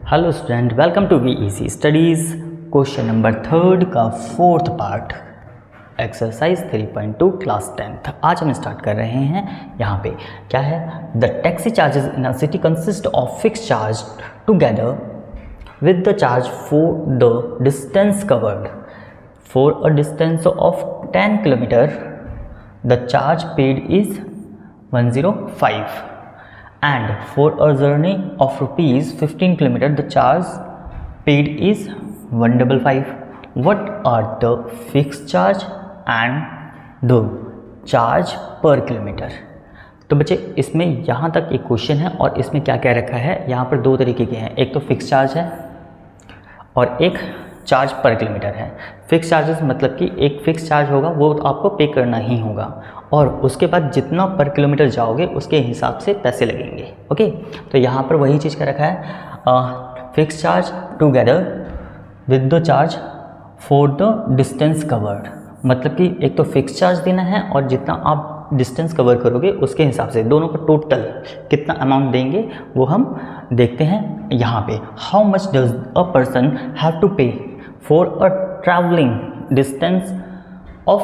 Hello student, welcome to V easy studies. Question number 3 का 4th part, exercise 3.2 class 10th। आज हम start कर रहे हैं। यहाँ पे क्या है? The taxi charges in a city consist of fix charge together with the charge for the distance covered. For a distance of 10 kilometre the charge paid is 105 and for a journey of rupees 15 km the charge paid is 155. What are the fixed charge and the charge per kilometer? तो बच्चे इसमें यहाँ तक एक question है और इसमें क्या क्या रखा है, यहाँ पर दो तरीके के हैं। एक तो फिक्स चार्ज है और एक चार्ज पर किलोमीटर है। फिक्स चार्जेस मतलब कि एक फिक्स चार्ज होगा, वो आपको पे करना ही होगा और उसके बाद जितना पर किलोमीटर जाओगे उसके हिसाब से पैसे लगेंगे। ओके, तो यहाँ पर वही चीज़ का रखा है, fix charge together with the charge for the distance covered. मतलब कि एक तो फिक्स चार्ज देना है और जितना आप डिस्टेंस कवर करोगे उसके हिसाब से दोनों का टोटल कितना अमाउंट देंगे वो हम देखते हैं यहाँ पे। How much does a person have to pay for a travelling distance of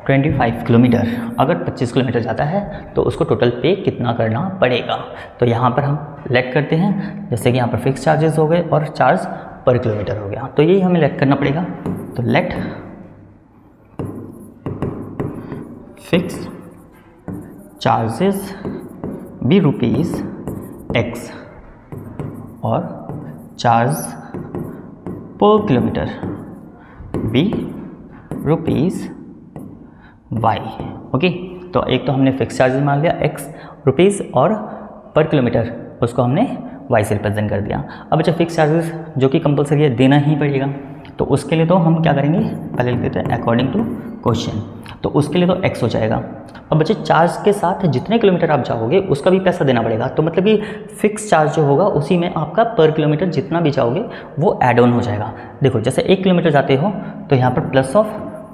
25 kilometre. अगर 25 किलोमीटर जाता है तो उसको टोटल पे कितना करना पड़ेगा। तो यहाँ पर हम लेट करते हैं, जैसे कि यहाँ पर फिक्स चार्जेस हो गए और चार्ज पर किलोमीटर हो गया, तो यही हमें लेट करना पड़ेगा। तो let fix charges be rupees x और charge per kilometre be rupees y. Okay, तो एक तो हमने फिक्स चार्जेस मान लिया एक्स रुपीज़ और पर किलोमीटर उसको हमने वाई से रिप्रेजेंट कर दिया। अब अच्छा, फिक्स चार्जेस जो कि कंपलसरी है देना ही पड़ेगा, तो उसके लिए तो हम क्या करेंगे, पहले लिख देते हैं अकॉर्डिंग टू क्वेश्चन। तो उसके लिए तो एक्स हो जाएगा। अब बच्चे चार्ज के साथ जितने किलोमीटर आप जाओगे उसका भी पैसा देना पड़ेगा, तो मतलब कि फिक्स चार्ज जो होगा उसी में आपका पर किलोमीटर जितना भी जाओगे वो ऐड ऑन हो जाएगा। देखो जैसे 1 किलोमीटर जाते हो तो यहाँ पर प्लस ऑफ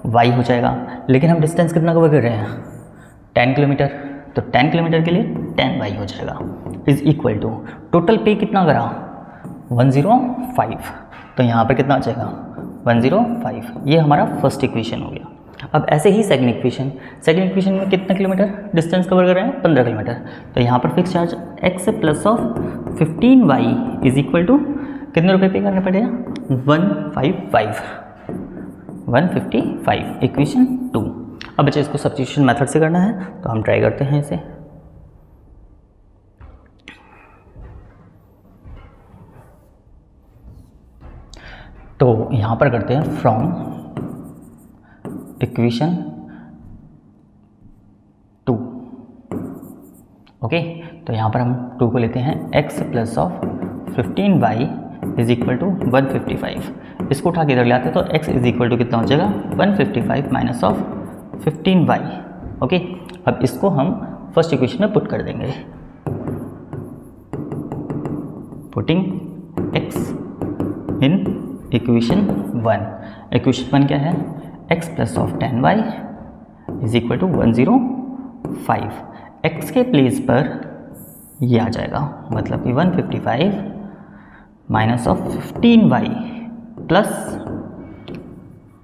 वाई हो जाएगा, लेकिन हम डिस्टेंस कितना कवर कर रहे हैं 10 किलोमीटर, तो 10 किलोमीटर के लिए 10 वाई हो जाएगा इज इक्वल टू टोटल पे कितना करा 105। तो यहाँ पर कितना आ जाएगा 105। ये हमारा फर्स्ट इक्वेशन हो गया। अब ऐसे ही सेकंड इक्वेशन में कितना किलोमीटर डिस्टेंस कवर कर रहे हैं 15 किलोमीटर, तो यहाँ पर fix charge x plus of 15y is equal to कितने रुपए पे करना पड़ेगा 155 इक्वेशन 2। अब बच्चे इसको सब्स्टिट्यूशन मेथड से करना है, तो हम ट्राई करते हैं इसे। तो यहाँ पर करते हैं फ्रॉम इक्वेशन 2। ओके, तो यहाँ पर हम 2 को लेते हैं x plus of 15y is equal to 155। इसको उठा के इधर ले आते हैं तो x इज इक्वल टू कितना हो जाएगा 155 माइनस ऑफ 15y। ओके, अब इसको हम फर्स्ट इक्वेशन में पुट कर देंगे। Putting x in equation 1। Equation 1 क्या है, x plus of 10y is equal to 105। x के प्लेस पर ये आ जाएगा, मतलब कि 155 minus of 15y plus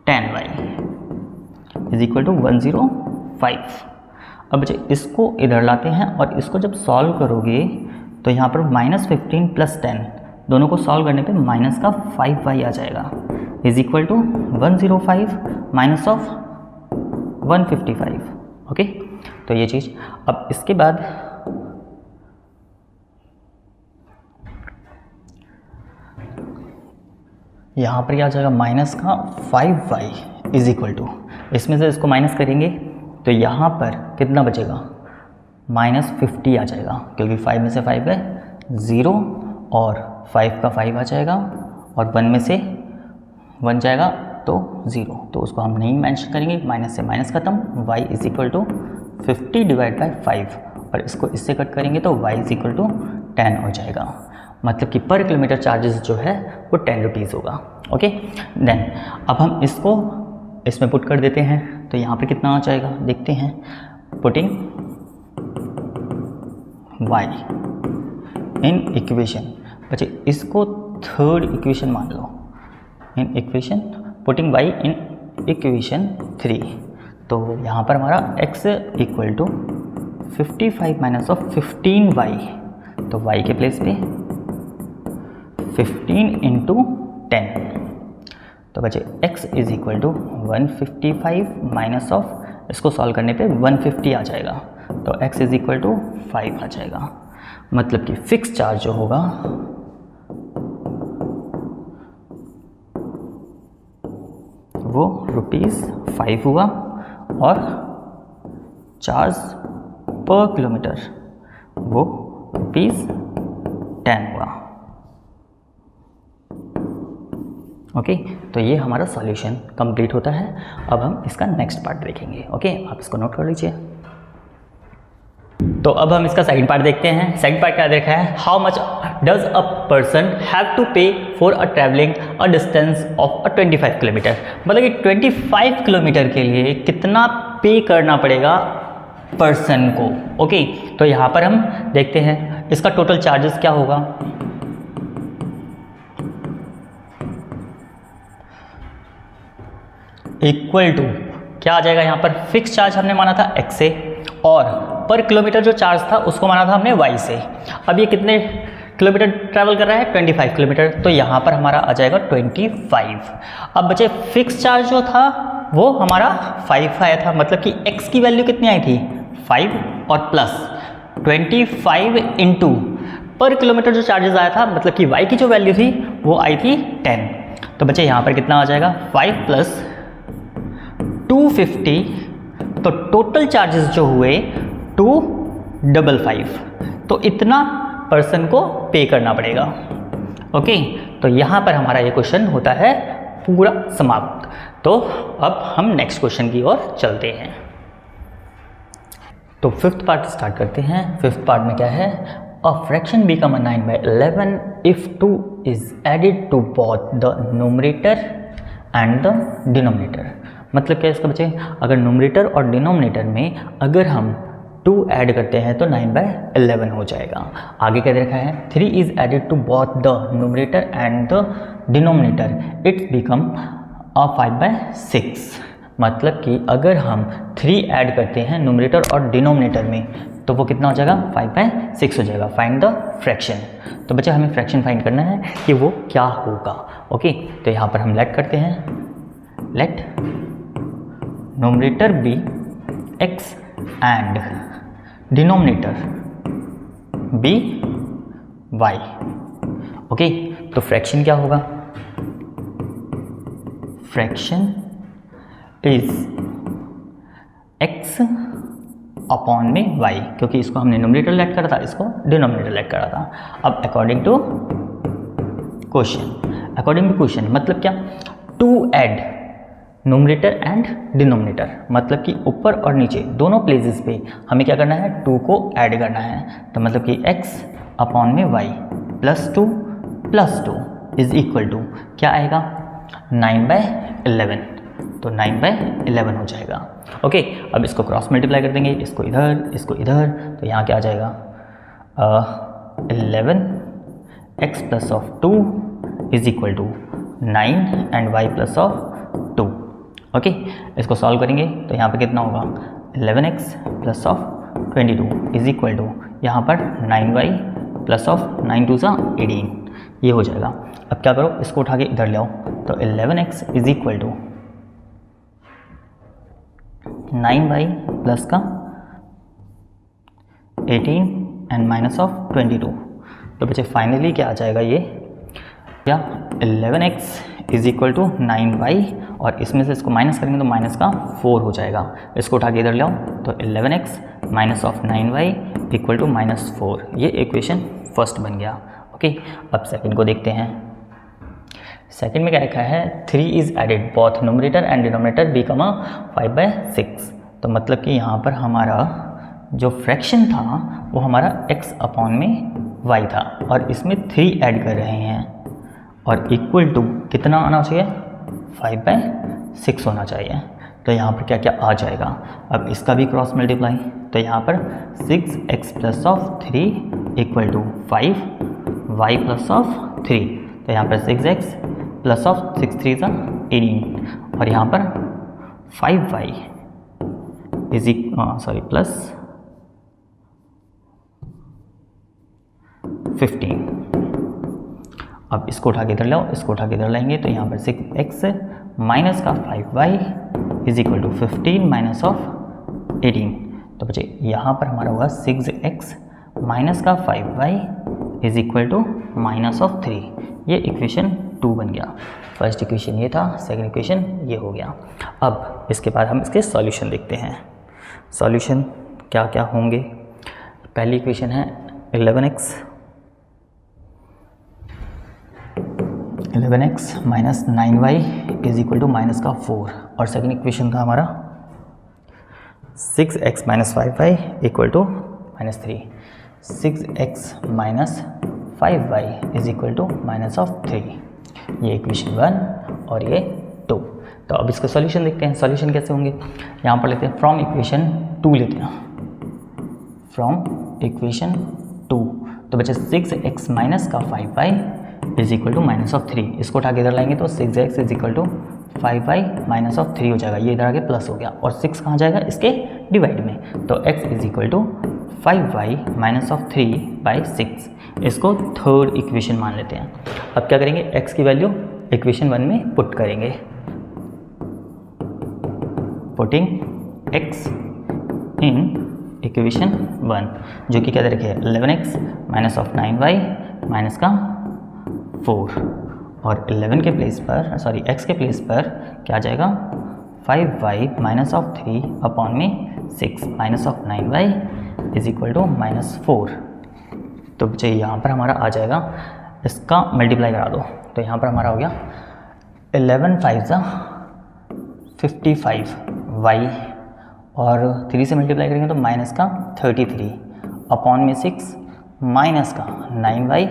10y is equal to 105। अब बच्चे इसको इधर लाते हैं और इसको जब सॉल्व करोगे तो यहाँ पर -15 प्लस 10 दोनों को सॉल्व करने पे माइनस का 5y आ जाएगा is equal to 105 minus of 155। Okay, तो ये चीज़। अब इसके बाद यहाँ पर आ जाएगा माइनस का 5y इज इक्वल टू, इसमें से इसको माइनस करेंगे तो यहाँ पर कितना बचेगा -50 आ जाएगा, क्योंकि 5 में से 5 है 0 और 5 का 5 आ जाएगा और 1 में से 1 जाएगा तो 0, तो उसको हम नहीं मेंशन करेंगे। माइनस से माइनस खत्म, y is equal to 50 divide by 5 और इसको इससे कट करेंगे तो y इज इक्वल टू 10 हो जाएगा। मतलब कि पर किलोमीटर चार्जेस जो है वो 10 रुपीज़ होगा। ओके, देन अब हम इसको इसमें पुट कर देते हैं, तो यहाँ पे कितना आ जाएगा देखते हैं। पुटिंग y इन इक्वेशन, बच्चे इसको थर्ड इक्वेशन मान लो, in equation putting y in equation 3, तो यहाँ पर हमारा x equal to 55 minus of 15y, तो y के प्लेस पे 15 इंटू 10, तो बचे x is equal to 155 minus of, इसको सॉल्व करने पे 150 आ जाएगा, तो x इज इक्वल टू 5 आ जाएगा। मतलब कि फिक्स चार्ज जो होगा वो ₹5 हुआ और चार्ज पर किलोमीटर वो ₹10 हुआ। ओके, तो ये हमारा सॉल्यूशन कंप्लीट होता है। अब हम इसका नेक्स्ट पार्ट देखेंगे। ओके, आप इसको नोट कर लीजिए। तो अब हम इसका सेकंड पार्ट देखते हैं। सेकंड पार्ट क्या देखा है, how much does a person have to pay for a travelling a distance of 25 kilometre, मतलब कि 25 किलोमीटर के लिए कितना पे करना पड़ेगा पर्सन को। ओके, तो यहाँ पर हम देखते हैं इसका टोटल चार्जेस क्या होगा। इक्वल टू क्या आ जाएगा, यहाँ पर फिक्स चार्ज हमने माना था x से, और पर किलोमीटर जो चार्ज था उसको माना था हमने y से। अब ये कितने किलोमीटर ट्रैवल कर रहा है, 25 किलोमीटर, तो यहाँ पर हमारा आ जाएगा 25। अब बचे फिक्स चार्ज जो था वो हमारा 5 आया था, मतलब कि x की वैल्यू कितनी आई थी 5 और प्लस 25 इंटू पर किलोमीटर जो चार्जेस आया था, मतलब कि y की जो वैल्यू थी वो आई थी 10। तो बच्चे यहाँ पर कितना आ जाएगा 5 प्लस 250, तो टोटल चार्जेस जो हुए 255, तो इतना पर्सन को पे करना पड़ेगा। ओके, तो यहाँ पर हमारा ये क्वेश्चन होता है पूरा समाप्त। तो अब हम नेक्स्ट क्वेश्चन की ओर चलते हैं। तो फिफ्थ पार्ट स्टार्ट करते हैं। फिफ्थ पार्ट में क्या है, a fraction become 9/11 if 2 is added to both the numerator and the denominator. मतलब क्या इसका बच्चे, अगर न्यूमरेटर और डिनोमिनेटर में अगर हम 2 ऐड करते हैं तो 9/11 हो जाएगा। आगे क्या दे रखा है, 3 is added to both the numerator and the denominator it's become 5/6। मतलब कि अगर हम 3 ऐड करते हैं न्यूमरेटर और डिनोमिनेटर में तो वो कितना हो जाएगा 5/6 हो जाएगा। Find the fraction. तो बच्चे हमें फ्रैक्शन फाइंड करना है कि वो क्या होगा। ओके, तो यहाँ पर हम लेट करते हैं, let numerator be x and denominator be y। Okay, तो फ्रैक्शन क्या होगा, फ्रैक्शन इज x अपॉन में y, क्योंकि इसको हमने न्यूमरेटर लेट करा था, इसको डिनोमिनेटर लेट करा था। अब अकॉर्डिंग टू क्वेश्चन मतलब क्या, 2 ऐड न्यूमरेटर एंड डिनोमिनेटर, मतलब कि ऊपर और नीचे दोनों प्लेसेस पे हमें क्या करना है, 2 को ऐड करना है। तो मतलब कि x अपॉन में y plus 2 is equal to क्या आएगा 9/11, तो 9/11 हो जाएगा। ओके, अब इसको क्रॉस मल्टीप्लाई कर देंगे, इसको इधर, तो यहाँ क्या आ जाएगा 11x plus of 2 is equal to 9 and y plus of 2। Okay, इसको सॉल्व करेंगे तो यहाँ पे कितना होगा 11x plus of 22 is equal to यहाँ पर 9y प्लस ऑफ 9 2 18, ये हो जाएगा। अब क्या करो, इसको उठा के इधर ले आओ, तो 11x is equal to 9y plus का 18 एंड माइनस ऑफ 22। तो बच्चे फाइनली क्या आ जाएगा ये, क्या 11x is equal to 9y, और इसमें से इसको माइनस करेंगे तो माइनस का 4 हो जाएगा। इसको उठा के इधर ले आओ, तो 11x minus of 9y equal to -4, ये इक्वेशन फर्स्ट बन गया। ओके, अब सेकंड को देखते हैं। सेकंड में क्या रखा है, 3 is added both numerator and denominator become 5/6। तो मतलब कि यहाँ पर हमारा जो फ्रैक्शन था वो हमारा x अपॉन में y था, और इसमें 3 ऐड कर रहे हैं, और इक्वल टू कितना आना चाहिए 5/6 होना चाहिए। तो यहाँ पर क्या क्या आ जाएगा, अब इसका भी क्रॉस मल्टीप्लाई, तो यहाँ पर 6x plus of 3 equal to 5, y plus of 3, तो यहाँ पर 6x प्लस ऑफ 6 3 सा 18 और यहाँ पर 5y प्लस 15। अब इसको उठा के इधर लाओ, इसको उठा के इधर लाएंगे तो यहाँ पर 6x माइनस का 5y is equal to 15 minus of 18। तो बच्चे यहाँ पर हमारा होगा 6x माइनस का 5y is equal to minus of 3। ये इक्वेशन 2 बन गया। फर्स्ट इक्वेशन ये था, सेकंड इक्वेशन ये हो गया। अब इसके बाद हम इसके सॉल्यूशन देखते हैं। सॉल्यूशन क्या क्या होंगे। पहली इक्वेशन है 11x minus 9y is equal to minus का 4 और सेकंड इक्वेशन था हमारा 6x minus 5y equal to minus 3। 6x minus 5y is equal to minus of 3। ये इक्वेशन 1 और ये 2। तो अब इसका सॉल्यूशन देखते हैं। सॉल्यूशन कैसे होंगे, यहाँ पर लेते हैं फ्रॉम इक्वेशन 2 लेते हैं, फ्रॉम इक्वेशन 2। तो बच्चे 6x माइनस का 5y is equal to minus of 3, इसको उठा के इधर लाएंगे तो 6x is equal to 5y minus of 3 हो जाएगा। ये इधर आगे प्लस हो गया और 6 कहाँ जाएगा, इसके डिवाइड में। तो x is equal to 5y minus of 3 by 6, इसको थर्ड इक्वेशन मान लेते हैं। अब क्या करेंगे, x की वैल्यू इक्वेशन 1 में पुट करेंगे। पुटिंग x इन इक्वेशन 1 जो कि क्या दे रखे है 11x minus of 9y minus का 4 और 11 के प्लेस पर x के प्लेस पर क्या आ जाएगा 5y माइनस ऑफ 3 अपॉन में 6 minus of 9y is equal to minus 4। तो बच्चे यहाँ पर हमारा आ जाएगा, इसका मल्टीप्लाई करा दो तो यहाँ पर हमारा हो गया 11 5 सा 55 y और 3 से मल्टीप्लाई करेंगे तो माइनस का 33 अपॉन में 6 माइनस का 9y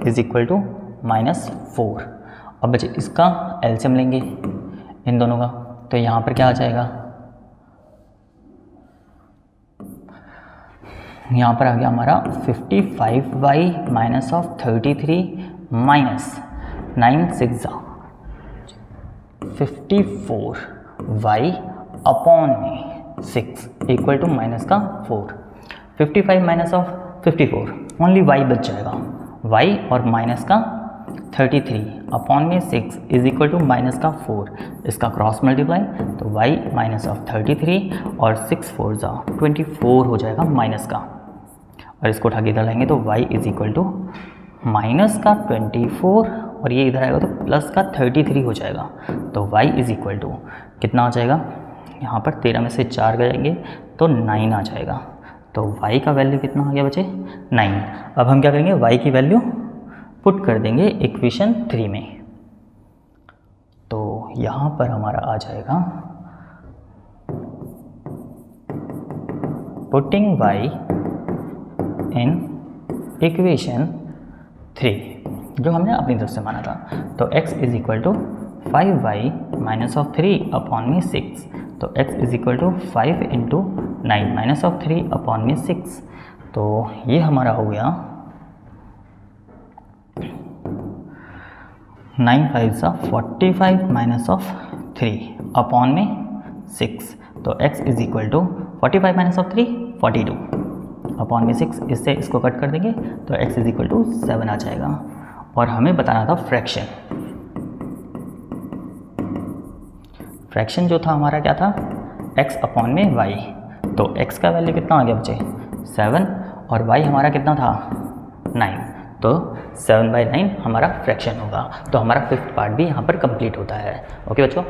is equal to minus 4। अब बच्चे इसका एलसीएम लेंगे इन दोनों का, तो यहाँ पर क्या आ जाएगा, यहाँ पर आ गया हमारा 55y minus of 33 minus 9 6 54y upon में 6 इक्वल टू माइनस का 4। 55 माइनस ऑफ 54 ओनली y बच जाएगा, y और माइनस का 33 अपॉन में 6 इज इक्वल टू माइनस का 4, इसका क्रॉस मल्टीप्लाई तो y माइनस ऑफ 33 और 6 4 जा 24 हो जाएगा माइनस का, और इसको उठा के इधर लाएंगे तो y is equal to minus का 24 और ये इधर आएगा तो प्लस का 33 हो जाएगा। तो y इज इक्वल टू कितना आ जाएगा, यहाँ पर 13 में से 4 जाएंगे तो 9 आ जाएगा। तो y का वैल्यू कितना आ गया बच्चे 9। अब हम क्या करेंगे, y की वैल्यू पुट कर देंगे इक्वेशन 3 में। तो यहाँ पर हमारा आ जाएगा पुटिंग y इन इक्वेशन 3 जो हमने अपनी तरफ से माना था। तो x is equal to 5y minus of 3 upon में 6, तो x is equal to 5 into 9 minus of 3 upon में 6। तो ये हमारा हो गया 9 5 सा 45 माइनस ऑफ 3 अपॉन में 6। तो x is equal to 45 minus of 3 42 upon में 6, इससे इसको कट कर देंगे तो x इज इक्वल टू 7 आ जाएगा। और हमें बताना था फ्रैक्शन। फ्रैक्शन जो था हमारा क्या था x अपॉन में y, तो x का वैल्यू कितना आ गया बच्चे 7 और y हमारा कितना था 9, तो 7/9 हमारा फ्रैक्शन होगा। तो हमारा फिफ्थ पार्ट भी यहाँ पर कंप्लीट होता है। ओके बच्चों।